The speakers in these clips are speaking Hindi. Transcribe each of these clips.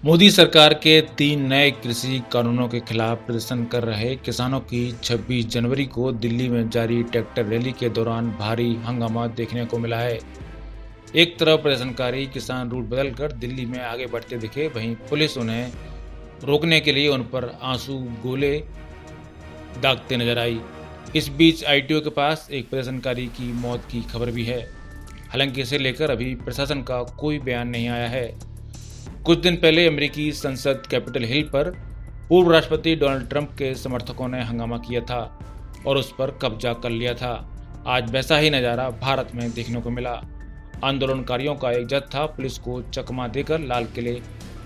मोदी सरकार के 3 नए कृषि कानूनों के खिलाफ प्रदर्शन कर रहे किसानों की 26 जनवरी को दिल्ली में जारी ट्रैक्टर रैली के दौरान भारी हंगामा देखने को मिला है। एक तरफ प्रदर्शनकारी किसान रूट बदलकर दिल्ली में आगे बढ़ते दिखे, वहीं पुलिस उन्हें रोकने के लिए उन पर आंसू गोले दागते नजर आई। इस बीच आईटीओ के पास एक प्रदर्शनकारी की मौत की खबर भी है। हालांकि इसे लेकर अभी प्रशासन का कोई बयान नहीं आया है। कुछ दिन पहले अमेरिकी संसद कैपिटल हिल पर पूर्व राष्ट्रपति डोनाल्ड ट्रंप के समर्थकों ने हंगामा किया था और उस पर कब्जा कर लिया था। आज वैसा ही नज़ारा भारत में देखने को मिला। आंदोलनकारियों का एक जत्था पुलिस को चकमा देकर लाल किले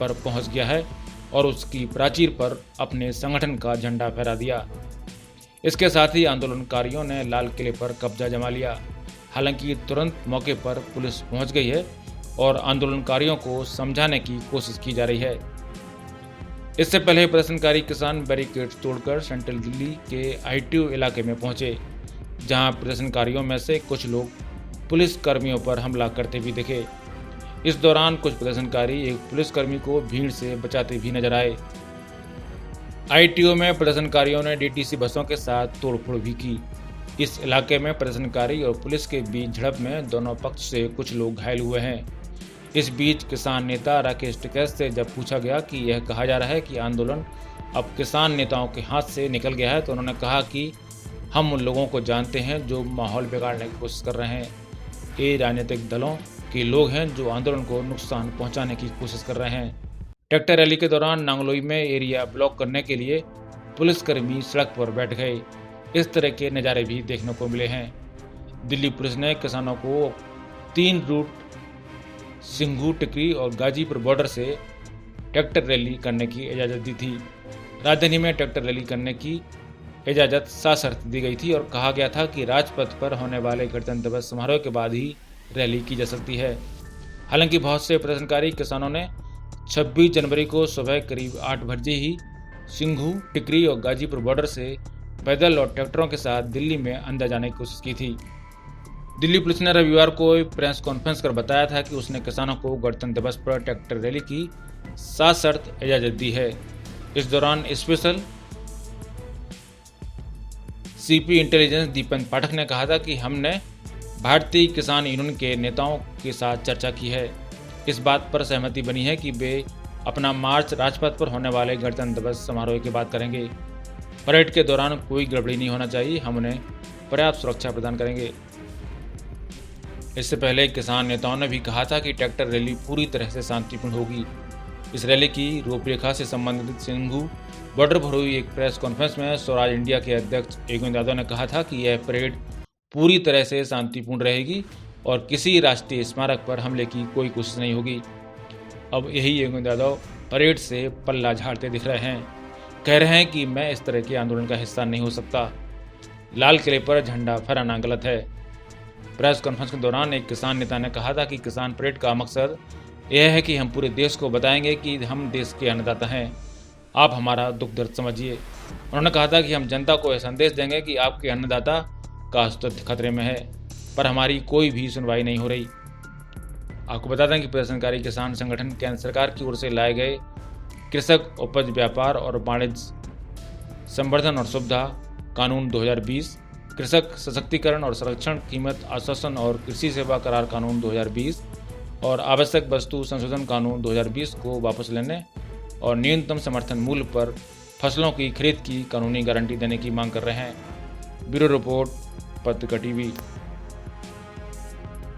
पर पहुंच गया है और उसकी प्राचीर पर अपने संगठन का झंडा फहरा दिया। इसके साथ ही आंदोलनकारियों ने लाल किले पर कब्जा जमा लिया। हालांकि तुरंत मौके पर पुलिस पहुंच गई है और आंदोलनकारियों को समझाने की कोशिश की जा रही है। इससे पहले प्रदर्शनकारी किसान बैरिकेड्स तोड़कर सेंट्रल दिल्ली के आईटीओ इलाके में पहुंचे, जहां प्रदर्शनकारियों में से कुछ लोग पुलिस कर्मियों पर हमला करते भी दिखे। इस दौरान कुछ प्रदर्शनकारी एक पुलिसकर्मी को भीड़ से बचाते भी नजर आए। आईटीओ में प्रदर्शनकारियों ने डीटीसी बसों के साथ तोड़फोड़ भी की। इस इलाके में प्रदर्शनकारी और पुलिस के बीच झड़प में दोनों पक्ष से कुछ लोग घायल हुए हैं। इस बीच किसान नेता राकेश टिकैत से जब पूछा गया कि यह कहा जा रहा है कि आंदोलन अब किसान नेताओं के हाथ से निकल गया है, तो उन्होंने कहा कि हम उन लोगों को जानते हैं जो माहौल बिगाड़ने की कोशिश कर रहे हैं। ये राजनीतिक दलों के लोग हैं जो आंदोलन को नुकसान पहुंचाने की कोशिश कर रहे हैं। ट्रैक्टर रैली के दौरान नांगलोई में एरिया ब्लॉक करने के लिए पुलिसकर्मी सड़क पर बैठ गए। इस तरह के नज़ारे भी देखने को मिले हैं। दिल्ली पुलिस ने किसानों को 3 रूट सिंघू, टिकरी और गाजीपुर बॉर्डर से ट्रैक्टर रैली करने की इजाज़त दी थी। राजधानी में ट्रैक्टर रैली करने की इजाज़त सशर्त दी गई थी और कहा गया था कि राजपथ पर होने वाले गणतंत्र दिवस समारोह के बाद ही रैली की जा सकती है। हालांकि बहुत से प्रदर्शनकारी किसानों ने 26 जनवरी को सुबह करीब 8 बजे ही सिंघू, टिकरी और गाजीपुर बॉर्डर से पैदल और ट्रैक्टरों के साथ दिल्ली में अंदर जाने की कोशिश की थी। दिल्ली पुलिस ने रविवार को प्रेस कॉन्फ्रेंस कर बताया था कि उसने किसानों को गणतंत्र दिवस पर ट्रैक्टर रैली की सशर्त इजाजत दी है। इस दौरान स्पेशल सीपी इंटेलिजेंस दीपन पाठक ने कहा था कि हमने भारतीय किसान यूनियन के नेताओं के साथ चर्चा की है। इस बात पर सहमति बनी है कि वे अपना मार्च राजपथ पर होने वाले गणतंत्र दिवस समारोह के बाद करेंगे। परेड के दौरान कोई गड़बड़ी नहीं होना चाहिए, हम उन्हें पर्याप्त सुरक्षा प्रदान करेंगे। इससे पहले किसान नेताओं ने भी कहा था कि ट्रैक्टर रैली पूरी तरह से शांतिपूर्ण होगी। इस रैली की रूपरेखा से संबंधित सिंघू बॉर्डर पर हुई एक प्रेस कॉन्फ्रेंस में स्वराज इंडिया के अध्यक्ष गोविंद यादव ने कहा था कि यह परेड पूरी तरह से शांतिपूर्ण रहेगी और किसी राष्ट्रीय स्मारक पर हमले की कोई कोशिश नहीं होगी। अब यही गोविंद यादव परेड से पल्ला झाड़ते दिख रहे हैं, कह रहे हैं कि मैं इस तरह के आंदोलन का हिस्सा नहीं हो सकता। लाल किले पर झंडा फहराना गलत है। प्रेस कॉन्फ्रेंस के दौरान एक किसान नेता ने कहा था कि किसान परेड का मकसद यह है कि हम पूरे देश को बताएंगे कि हम देश के अन्नदाता हैं, आप हमारा दुख दर्द समझिए। उन्होंने कहा था कि हम जनता को यह संदेश देंगे कि आपके अन्नदाता का अस्तित्व खतरे में है, पर हमारी कोई भी सुनवाई नहीं हो रही। आपको बता दें कि प्रदर्शनकारी किसान संगठन केंद्र सरकार की ओर से लाए गए कृषक उपज व्यापार और वाणिज्य संवर्धन और सुविधा कानून 2020, कृषक सशक्तिकरण और संरक्षण कीमत आश्वासन और कृषि सेवा करार कानून 2020 और आवश्यक वस्तु संशोधन कानून 2020 को वापस लेने और न्यूनतम समर्थन मूल्य पर फसलों की खरीद की कानूनी गारंटी देने की मांग कर रहे हैं। ब्यूरो रिपोर्ट, पत्रिका टीवी।